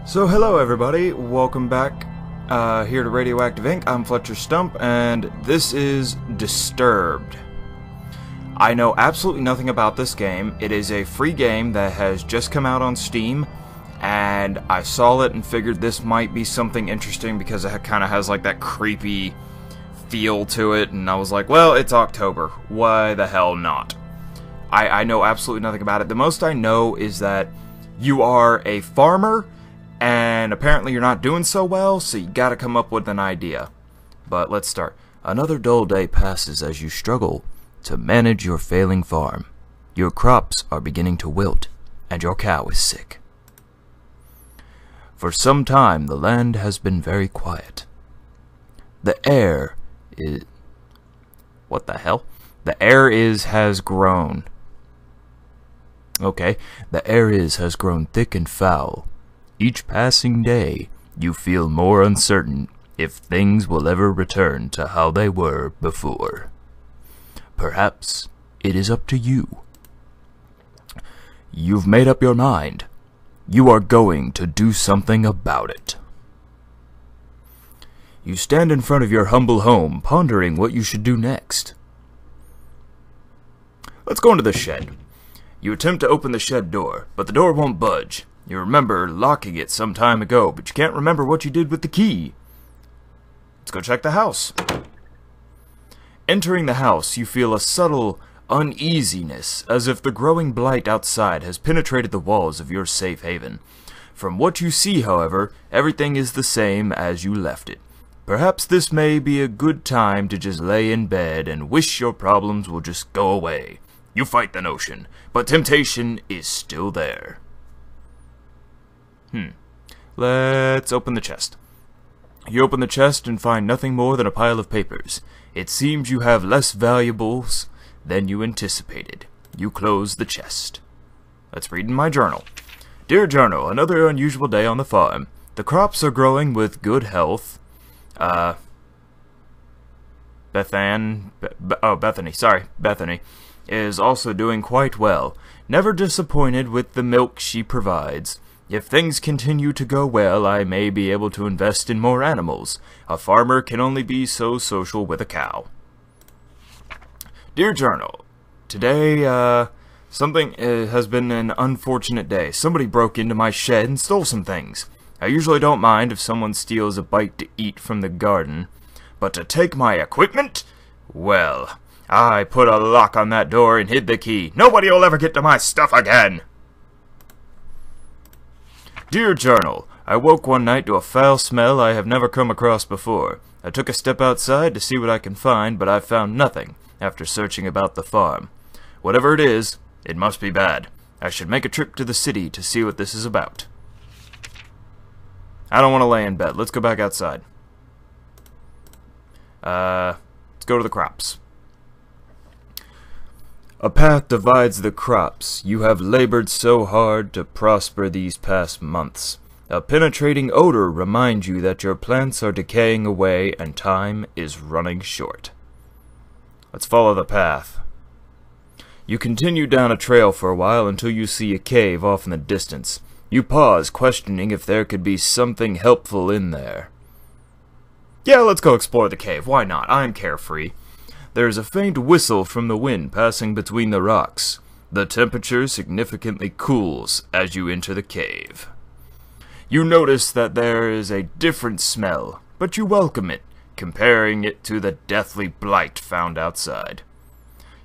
So hello everybody, welcome back here to Radioactive Inc. I'm Fletcher Stump, and this is Disturbed. I know absolutely nothing about this game. It is a free game that has just come out on Steam, and I saw it and figured this might be something interesting because it kind of has like that creepy feel to it, and I was like, well, it's October, why the hell not? I know absolutely nothing about it. The most I know is that you are a farmer, and apparently you're not doing so well, so you gotta come up with an idea. But let's start. Another dull day passes as you struggle to manage your failing farm. Your crops are beginning to wilt, and your cow is sick. For some time, the land has been very quiet. The air is... What the hell? The air has grown. Okay, the air has grown thick and foul. Each passing day, you feel more uncertain if things will ever return to how they were before. Perhaps it is up to you. You've made up your mind. You are going to do something about it. You stand in front of your humble home, pondering what you should do next. Let's go into the shed. You attempt to open the shed door, but the door won't budge. You remember locking it some time ago, but you can't remember what you did with the key. Let's go check the house. Entering the house, you feel a subtle uneasiness, as if the growing blight outside has penetrated the walls of your safe haven. From what you see, however, everything is the same as you left it. Perhaps this may be a good time to just lay in bed and wish your problems will just go away. You fight the notion, but temptation is still there. Let's open the chest. You open the chest and find nothing more than a pile of papers. It seems you have less valuables than you anticipated. You close the chest. Let's read in my journal. Dear Journal, another unusual day on the farm. The crops are growing with good health. Bethany is also doing quite well. Never disappointed with the milk she provides. If things continue to go well, I may be able to invest in more animals. A farmer can only be so social with a cow. Dear Journal, today, something has been an unfortunate day. Somebody broke into my shed and stole some things. I usually don't mind if someone steals a bite to eat from the garden, but to take my equipment? Well, I put a lock on that door and hid the key. Nobody will ever get to my stuff again. Dear Journal, I woke one night to a foul smell I have never come across before. I took a step outside to see what I can find, but I found nothing after searching about the farm. Whatever it is, it must be bad. I should make a trip to the city to see what this is about. I don't want to lay in bed. Let's go back outside. Let's go to the crops. A path divides the crops. You have labored so hard to prosper these past months. A penetrating odor reminds you that your plants are decaying away and time is running short. Let's follow the path. You continue down a trail for a while until you see a cave off in the distance. You pause, questioning if there could be something helpful in there. Yeah, let's go explore the cave. Why not? I'm carefree. There is a faint whistle from the wind passing between the rocks. The temperature significantly cools as you enter the cave. You notice that there is a different smell, but you welcome it, comparing it to the deathly blight found outside.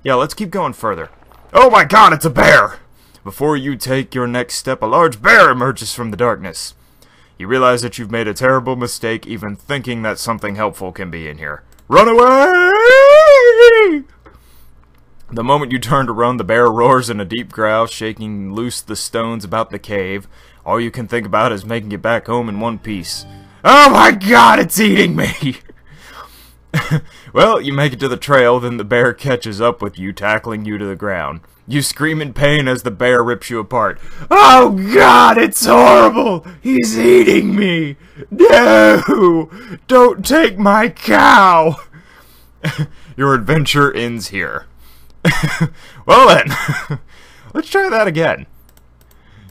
Yeah, let's keep going further. Oh my god, it's a bear! Before you take your next step, a large bear emerges from the darkness. You realize that you've made a terrible mistake even thinking that something helpful can be in here. Run away! The moment you turn to run, the bear roars in a deep growl, shaking loose the stones about the cave. All you can think about is making it back home in one piece. Oh my god, it's eating me! Well, you make it to the trail, then the bear catches up with you, tackling you to the ground. You scream in pain as the bear rips you apart. Oh god, it's horrible! He's eating me! No! Don't take my cow! Your adventure ends here. Well then, let's try that again.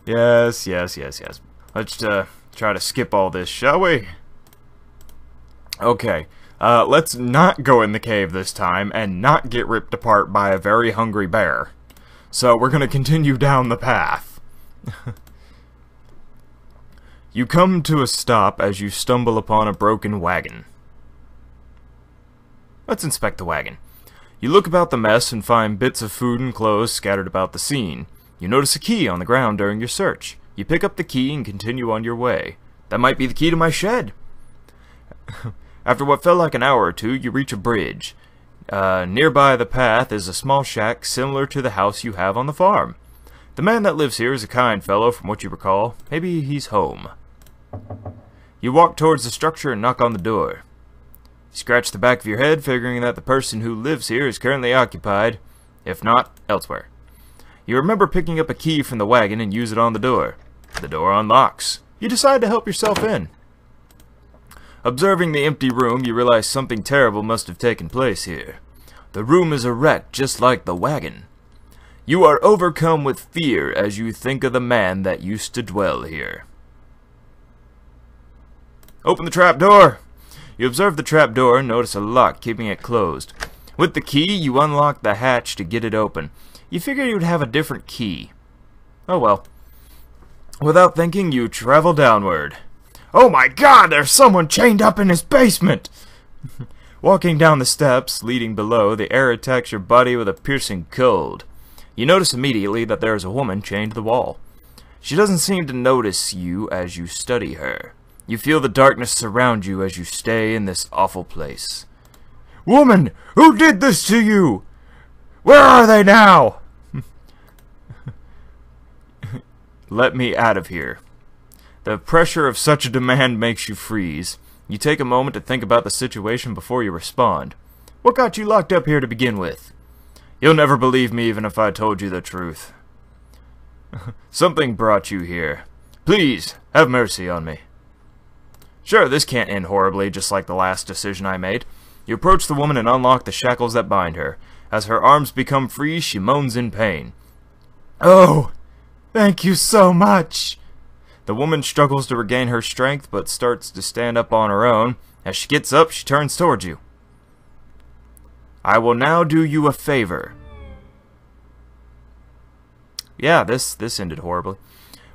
Yes. Let's try to skip all this, shall we? Okay, let's not go in the cave this time and not get ripped apart by a very hungry bear. So we're gonna continue down the path. You come to a stop as you stumble upon a broken wagon. Let's inspect the wagon. You look about the mess and find bits of food and clothes scattered about the scene. You notice a key on the ground during your search. You pick up the key and continue on your way. That might be the key to my shed. After what felt like an hour or two, you reach a bridge. Nearby the path is a small shack similar to the house you have on the farm. The man that lives here is a kind fellow from what you recall. Maybe he's home. You walk towards the structure and knock on the door. You scratch the back of your head, figuring that the person who lives here is currently occupied, if not, elsewhere. You remember picking up a key from the wagon and use it on the door. The door unlocks. You decide to help yourself in. Observing the empty room, you realize something terrible must have taken place here. The room is a wreck just like the wagon. You are overcome with fear as you think of the man that used to dwell here. Open the trap door. You observe the trap door and notice a lock keeping it closed. With the key, you unlock the hatch to get it open. You figured you would have a different key. Oh well. Without thinking, you travel downward. Oh my god, there's someone chained up in his basement! Walking down the steps leading below, the air attacks your body with a piercing cold. You notice immediately that there is a woman chained to the wall. She doesn't seem to notice you as you study her. You feel the darkness surround you as you stay in this awful place. Woman, who did this to you? Where are they now? Let me out of here. The pressure of such a demand makes you freeze. You take a moment to think about the situation before you respond. What got you locked up here to begin with? You'll never believe me even if I told you the truth. Something brought you here. Please, have mercy on me. Sure, this can't end horribly, just like the last decision I made. You approach the woman and unlock the shackles that bind her. As her arms become free, she moans in pain. Oh, thank you so much. The woman struggles to regain her strength, but starts to stand up on her own. As she gets up, she turns towards you. I will now do you a favor. Yeah, this ended horribly.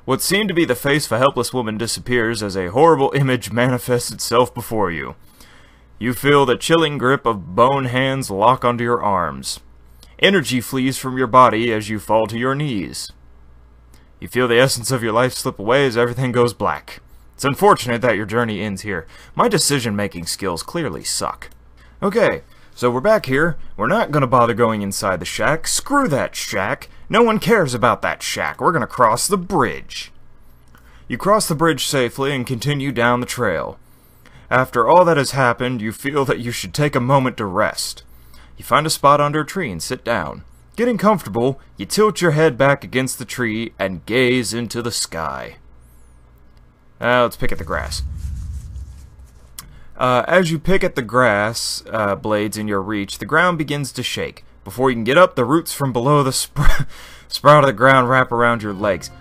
What seemed to be the face of a helpless woman disappears as a horrible image manifests itself before you. You feel the chilling grip of bone hands lock onto your arms. Energy flees from your body as you fall to your knees. You feel the essence of your life slip away as everything goes black. It's unfortunate that your journey ends here. My decision-making skills clearly suck. Okay, so we're back here. We're not gonna bother going inside the shack. Screw that shack. No one cares about that shack. We're gonna cross the bridge. You cross the bridge safely and continue down the trail. After all that has happened, you feel that you should take a moment to rest. You find a spot under a tree and sit down. Getting comfortable, you tilt your head back against the tree and gaze into the sky. Let's pick at the grass. As you pick at the grass blades in your reach, the ground begins to shake. Before you can get up, the roots from below the sprout of the ground wrap around your legs.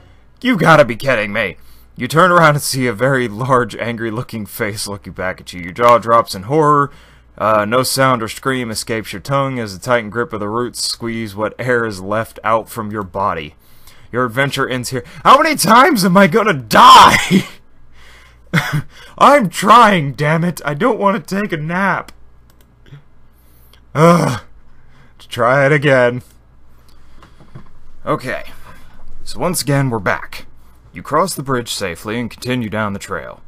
You gotta be kidding me! You turn around and see a very large, angry-looking face looking back at you. Your jaw drops in horror. No sound or scream escapes your tongue as the tight grip of the roots squeeze what air is left out from your body. Your adventure ends here. How many times am I gonna die? I'm trying, damn it. I don't want to take a nap. Ugh. Let's try it again. Okay. So once again, we're back. You cross the bridge safely and continue down the trail.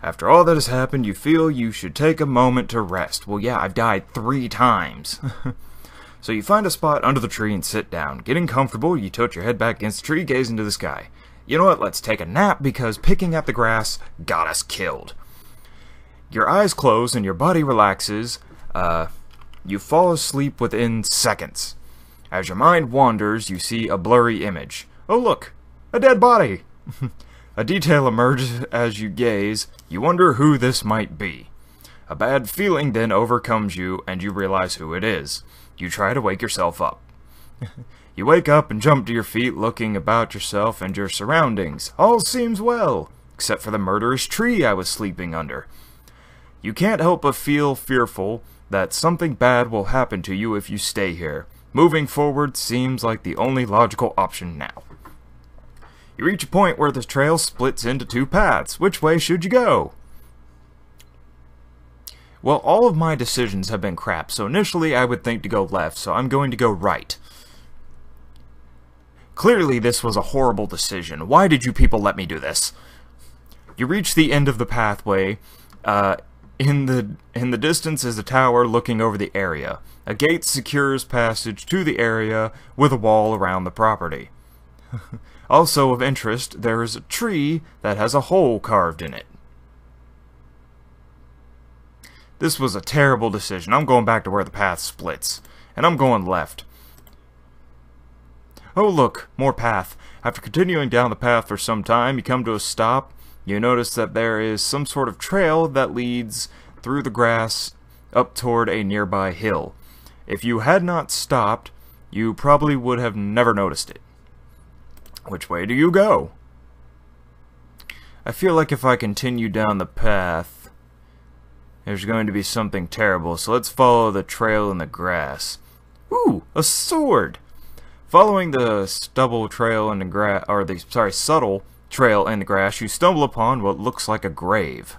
After all that has happened, you feel you should take a moment to rest. Well, yeah, I've died 3 times. So you find a spot under the tree and sit down. Getting comfortable, you tilt your head back against the tree, gaze into the sky. You know what, let's take a nap because picking at the grass got us killed. Your eyes close and your body relaxes. You fall asleep within seconds. As your mind wanders, you see a blurry image. Oh look, a dead body! A detail emerges as you gaze. You wonder who this might be. A bad feeling then overcomes you, and you realize who it is. You try to wake yourself up. You wake up and jump to your feet, looking about yourself and your surroundings. All seems well. except for the murderous tree I was sleeping under. You can't help but feel fearful that something bad will happen to you if you stay here. Moving forward seems like the only logical option now. You reach a point where the trail splits into two paths. Which way should you go? Well, all of my decisions have been crap, so initially I would think to go left, so I'm going to go right. Clearly this was a horrible decision. Why did you people let me do this? You reach the end of the pathway. In the distance is a tower looking over the area. A gate secures passage to the area with a wall around the property. Also of interest, there is a tree that has a hole carved in it. This was a terrible decision. I'm going back to where the path splits. And I'm going left. Oh look, more path. After continuing down the path for some time, you come to a stop. You notice that there is some sort of trail that leads through the grass up toward a nearby hill. If you had not stopped, you probably would have never noticed it. Which way do you go? I feel like if I continue down the path, there's going to be something terrible, so let's follow the trail in the grass. Ooh, a sword! Following the stubble trail in the grass, or the subtle trail in the grass, you stumble upon what looks like a grave.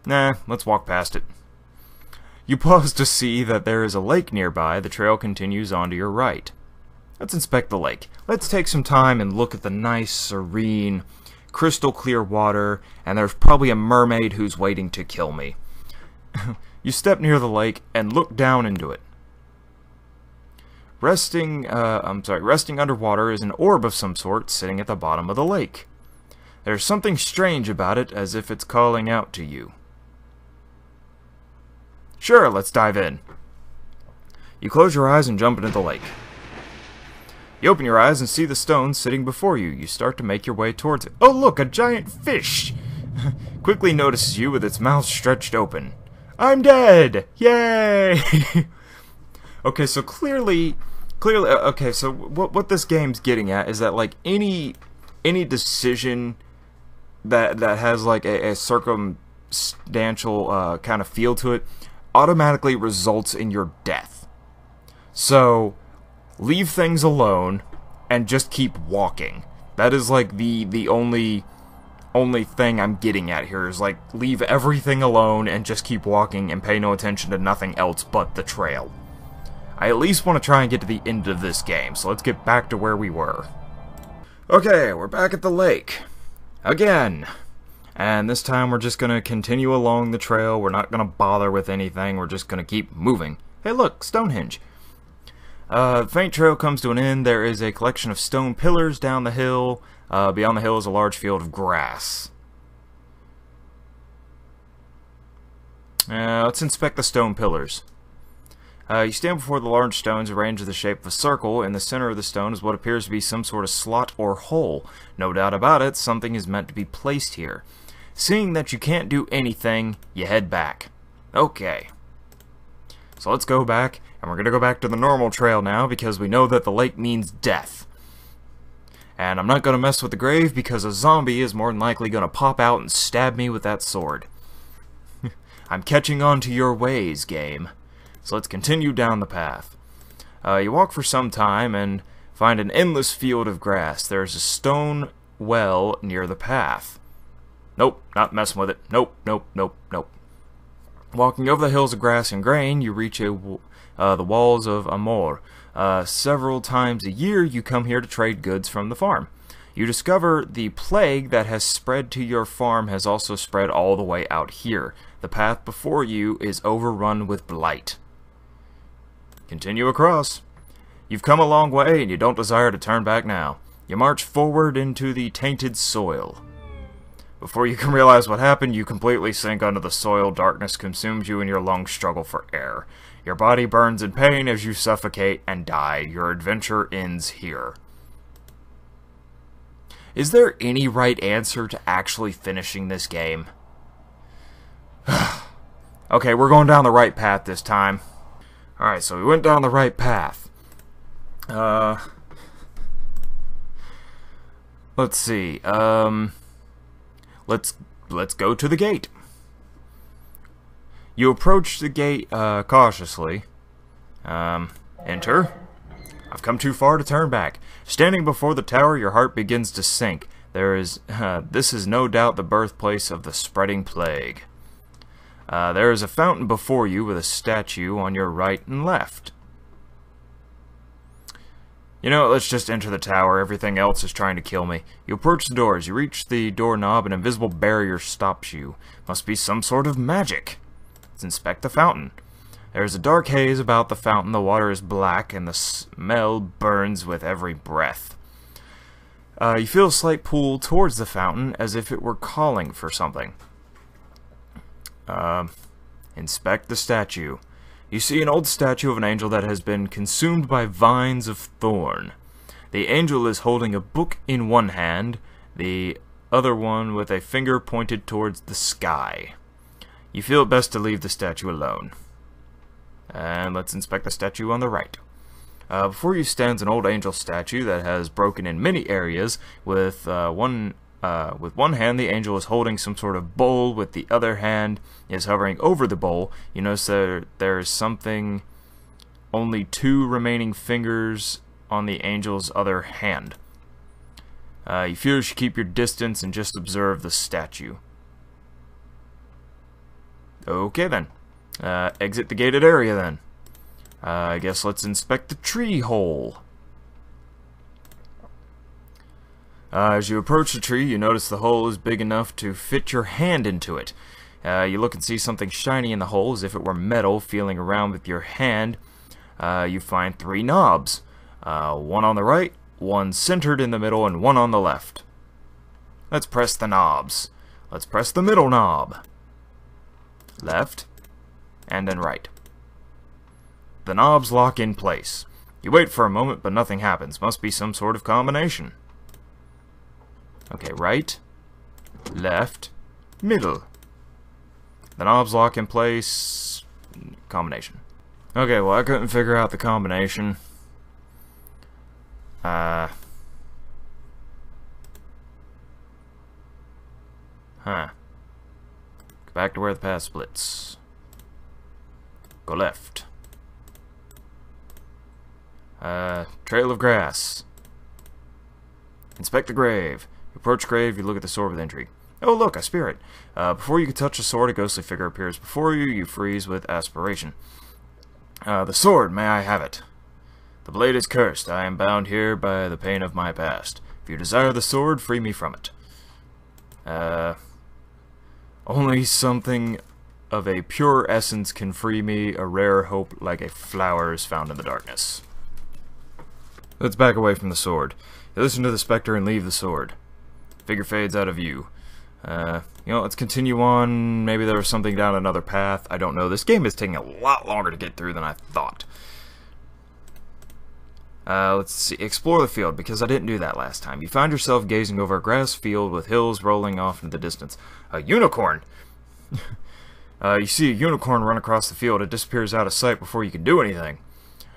Nah, let's walk past it. You pause to see that there is a lake nearby. The trail continues on to your right. Let's inspect the lake. Let's take some time and look at the nice, serene, crystal clear water, and there's probably a mermaid who's waiting to kill me. You step near the lake and look down into it. Resting underwater is an orb of some sort sitting at the bottom of the lake. There's something strange about it, as if it's calling out to you. Sure, let's dive in. You close your eyes and jump into the lake. You open your eyes and see the stone sitting before you. You start to make your way towards it. Oh look, a giant fish! Quickly notices you with its mouth stretched open. I'm dead! Yay! Okay, so clearly, okay, so what this game's getting at is that, like, any decision that has, like, a circumstantial kind of feel to it automatically results in your death. So, leave things alone and just keep walking. That is, like, the only thing I'm getting at here is, like, leave everything alone and just keep walking and pay no attention to nothing else but the trail. I at least want to try and get to the end of this game, so let's get back to where we were. Okay, we're back at the lake. Again. And this time we're just going to continue along the trail. We're not going to bother with anything. We're just going to keep moving. Hey look, Stonehenge. The faint trail comes to an end. There is a collection of stone pillars down the hill. Beyond the hill is a large field of grass. Let's inspect the stone pillars. You stand before the large stones arranged in the shape of a circle. In the center of the stone is what appears to be some sort of slot or hole. No doubt about it, something is meant to be placed here. Seeing that you can't do anything, you head back. Okay. So let's go back, and we're going to go back to the normal trail now because we know that the lake means death. And I'm not going to mess with the grave because a zombie is more than likely going to pop out and stab me with that sword. I'm catching on to your ways, game. So let's continue down the path. You walk for some time and find an endless field of grass. There's a stone well near the path. Nope, not messing with it. Nope, nope, nope, nope. Walking over the hills of grass and grain, you reach the walls of Amor. Several times a year, you come here to trade goods from the farm. You discover the plague that has spread to your farm has also spread all the way out here. The path before you is overrun with blight. Continue across. You've come a long way and you don't desire to turn back now. You march forward into the tainted soil. Before you can realize what happened, you completely sink under the soil. Darkness consumes you and your lungs struggle for air. Your body burns in pain as you suffocate and die. Your adventure ends here. Is there any right answer to actually finishing this game? Okay, we're going down the right path this time. Alright, so we went down the right path. Let's see. Let's go to the gate. You approach the gate cautiously. Enter. I've come too far to turn back. Standing before the tower, your heart begins to sink. This is no doubt the birthplace of the spreading plague. There is a fountain before you with a statue on your right and left. You know, let's just enter the tower. Everything else is trying to kill me. You approach the doors. You reach the doorknob. An invisible barrier stops you. Must be some sort of magic. Let's inspect the fountain. There is a dark haze about the fountain. The water is black, and the smell burns with every breath. You feel a slight pull towards the fountain, as if it were calling for something. Inspect the statue. You see an old statue of an angel that has been consumed by vines of thorn. The angel is holding a book in one hand, the other one with a finger pointed towards the sky. You feel it best to leave the statue alone. And let's inspect the statue on the right. Before you stands an old angel statue that has broken in many areas. With one hand, the angel is holding some sort of bowl. With the other hand, is hovering over the bowl. You notice that there is something. Only 2 remaining fingers on the angel's other hand. You feel you should keep your distance and just observe the statue. Okay then. Exit the gated area then. I guess let's inspect the tree hole. As you approach the tree, you notice the hole is big enough to fit your hand into it. You look and see something shiny in the hole, as if it were metal. Feeling around with your hand, you find 3 knobs. One on the right, one centered in the middle, and one on the left. Let's press the knobs. Let's press the middle knob. Left, and then right. The knobs lock in place. You wait for a moment, but nothing happens. Must be some sort of combination. Okay, right, left, middle. The knobs lock in place. Combination. Okay, well, I couldn't figure out the combination. Huh. Go back to where the path splits. Go left. Trail of grass. Inspect the grave. You approach grave, you look at the sword with intrigue. Oh look, a spirit. Before you can touch the sword, a ghostly figure appears before you. You freeze with aspiration. The sword, may I have it? The blade is cursed. I am bound here by the pain of my past. If you desire the sword, free me from it. Only something of a pure essence can free me. A rare hope like a flower is found in the darkness. Let's back away from the sword. You listen to the specter and leave the sword. Figure fades out of view. Let's continue on. Maybe there was something down another path. I don't know. This game is taking a lot longer to get through than I thought. Let's see. Explore the field, because I didn't do that last time. You find yourself gazing over a grass field with hills rolling off into the distance. A unicorn! You see a unicorn run across the field. It disappears out of sight before you can do anything.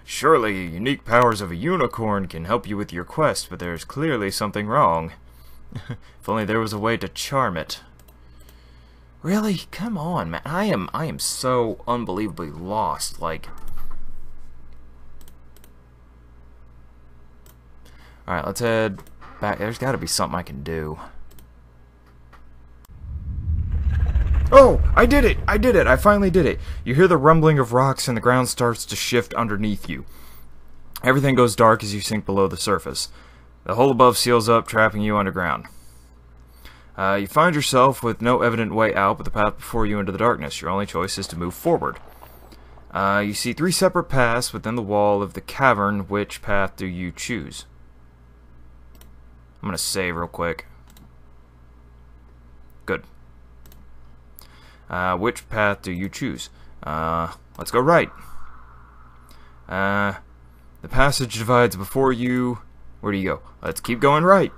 Surely, unique powers of a unicorn can help you with your quest, but there's clearly something wrong. If only there was a way to charm it. Really? Come on, man. I am so unbelievably lost. Like... Alright, let's head back. There's got to be something I can do. Oh! I did it! I did it! I finally did it! You hear the rumbling of rocks and the ground starts to shift underneath you. Everything goes dark as you sink below the surface. The hole above seals up, trapping you underground. You find yourself with no evident way out but the path before you into the darkness. Your only choice is to move forward. You see 3 separate paths within the wall of the cavern. Which path do you choose? I'm gonna save real quick. Good. Which path do you choose? Let's go right. The passage divides before you. Where do you go? Let's keep going right.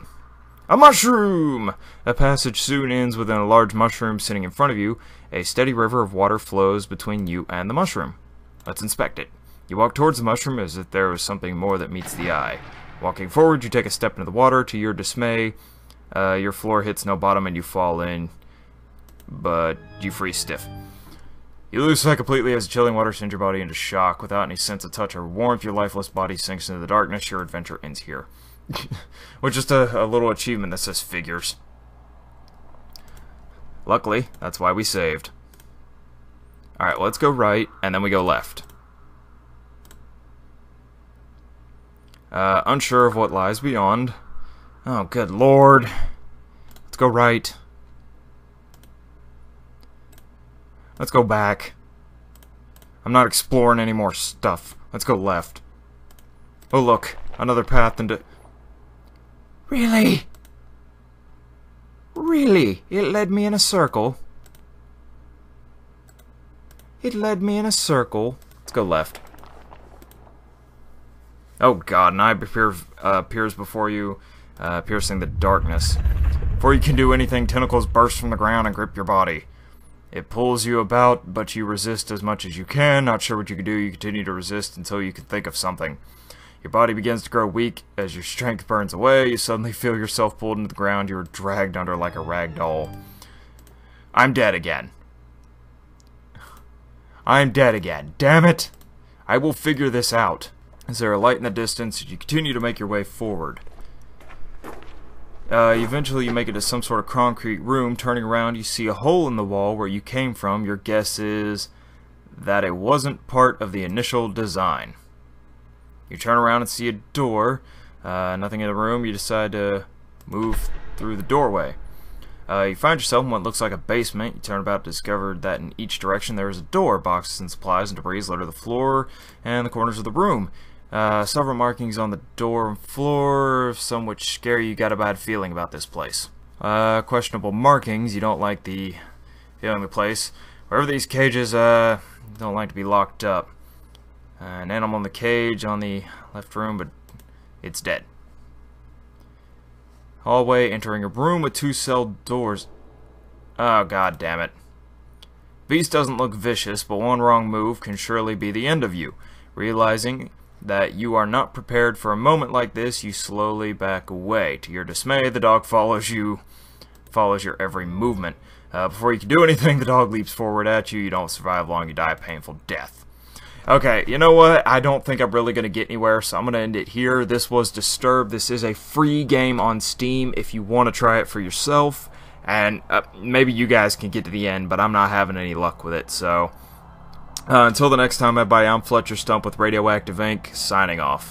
A mushroom! The passage soon ends within a large mushroom sitting in front of you. A steady river of water flows between you and the mushroom. Let's inspect it. You walk towards the mushroom as if there was something more that meets the eye. Walking forward, you take a step into the water. To your dismay, your floor hits no bottom and you fall in, but you freeze stiff. You lose sight completely as the chilling water sends your body into shock. Without any sense of touch or warmth, your lifeless body sinks into the darkness. Your adventure ends here. With just a little achievement that says figures. Luckily, that's why we saved. Alright, let's go right, and then we go left. Unsure of what lies beyond. Oh, good lord. Let's go right. Let's go back. I'm not exploring any more stuff. Let's go left. Oh, look. Another path into... Really? Really? It led me in a circle. It led me in a circle. Let's go left. Oh god, an eye appears before you, piercing the darkness. Before you can do anything, tentacles burst from the ground and grip your body. It pulls you about, but you resist as much as you can. Not sure what you can do, you continue to resist until you can think of something. Your body begins to grow weak. As your strength burns away, you suddenly feel yourself pulled into the ground. You are dragged under like a rag doll. I'm dead again. I'm dead again. Damn it! I will figure this out. Is there a light in the distance? You continue to make your way forward. Eventually you make it to some sort of concrete room. Turning around, you see a hole in the wall where you came from. Your guess is that it wasn't part of the initial design. You turn around and see a door. Nothing in the room. You decide to move through the doorway. You find yourself in what looks like a basement. You turn about to discover that in each direction there is a door. Boxes and supplies and debris litter the floor and the corners of the room. Several markings on the door and floor, some which scare you. Got a bad feeling about this place. Questionable markings. You don't like the feeling of the place. Wherever these cages, don't like to be locked up. An animal in the cage on the left room, but it's dead. Hallway, entering a room with 2 cell doors. Oh, god damn it. Beast doesn't look vicious, but one wrong move can surely be the end of you. Realizing that you are not prepared for a moment like this, you slowly back away. To your dismay, the dog follows your every movement. Before you can do anything, the dog leaps forward at you. You don't survive long, you die a painful death. Okay, you know what? I don't think I'm really going to get anywhere, so I'm going to end it here. This was Disturbed. This is a free game on Steam if you want to try it for yourself. And maybe you guys can get to the end, but I'm not having any luck with it, so... until the next time, everybody, I'm Fletcher Stump with Radioactive Inc., signing off.